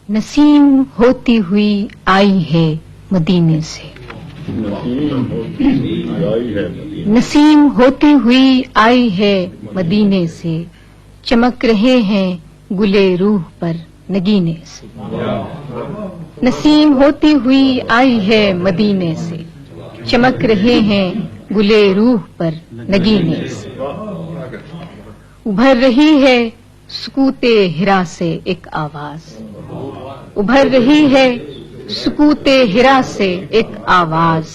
نسیم ہوتی ہوئی آئی ہے مدینے سے، نسیم ہوتی ہوئی آئی ہے مدینے سے، چمک رہے ہیں گلے روح پر نگینے سے۔ نسیم ہوتی ہوئی آئی ہے مدینے سے، چمک رہے ہیں گلے روح پر نگینے سے۔ ابھر رہی ہے سکوت ہرا سے ایک آواز، ابھر رہی ہے سکوت ہرا سے ایک آواز،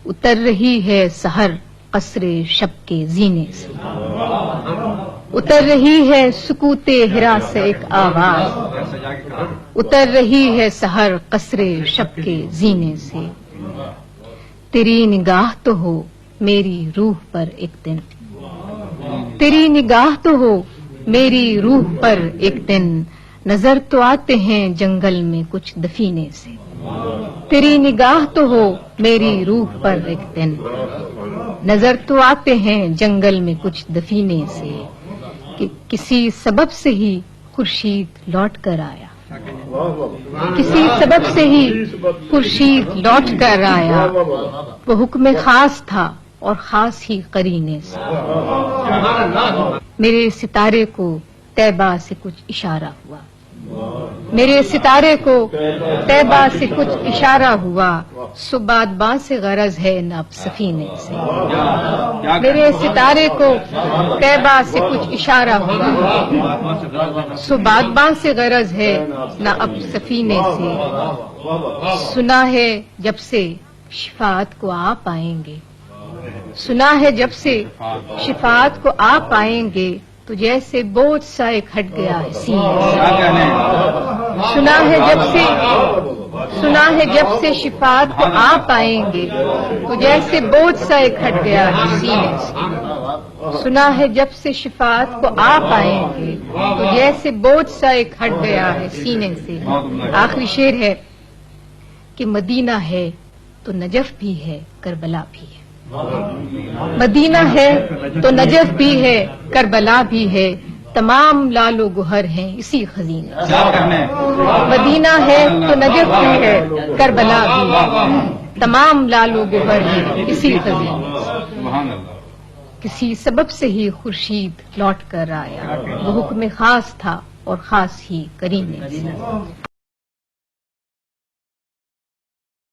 اتر رہی ہے سحر قصر شب کے زینے سے۔ اتر رہی ہے سکوت ہرا سے ایک آواز، اتر رہی ہے سحر قصر شب کے زینے سے۔ تیری نگاہ تو ہو میری روح پر ایک دن، تیری نگاہ تو ہو میری روح پر ایک دن، نظر تو آتے ہیں جنگل میں کچھ دفینے سے۔ تیری نگاہ تو ہو میری روح پر ایک دن، نظر تو آتے ہیں جنگل میں کچھ دفینے سے، کہ کسی سبب سے ہی خورشید لوٹ کر آیا، کسی سبب سے ہی خورشید لوٹ کر آیا، وہ حکم خاص تھا اور خاص ہی قرینے سے۔ میرے ستارے کو طیبہ سے کچھ اشارہ ہوا، میرے ستارے کو طیبہ سے کچھ اشارہ ہوا، سو بادباں سے غرض ہے نہ اب سفینے سے۔ میرے ستارے کو طیبہ سے کچھ اشارہ ہوا، سو بادباں سے غرض ہے نہ اب سفینے سے۔ سنا ہے جب سے شفاعت کو آپ آئیں گے، سنا ہے جب سے شفاعت کو آپ آئیں گے، تو جیسے بوجھ سا ایک ہٹ گیا ہے سینے سے۔ سنا ہے جب سے، سنا ہے جب سے شفاعت کو آپ آئیں گے، تو جیسے بوجھ سا ایک ہٹ گیا ہے سینے سے۔ سنا ہے جب سے شفاعت کو آپ آئیں گے، تو جیسے بوجھ سا ایک ہٹ گیا ہے سینے سے۔ آخری شعر ہے کہ مدینہ ہے تو نجف بھی ہے کربلا بھی ہے، مدینہ ہے تو نجف بھی ہے کربلا بھی ہے، تمام لال و گوہر ہیں اسی خزینے سے۔ مدینہ ہے تو نجف بھی ہے کربلا بھی ہے، تمام لال و گوہر ہیں اسی خزینے سے۔ کسی سبب سے ہی خورشید لوٹ کر آیا، وہ حکم خاص تھا اور خاص ہی قرینے سے۔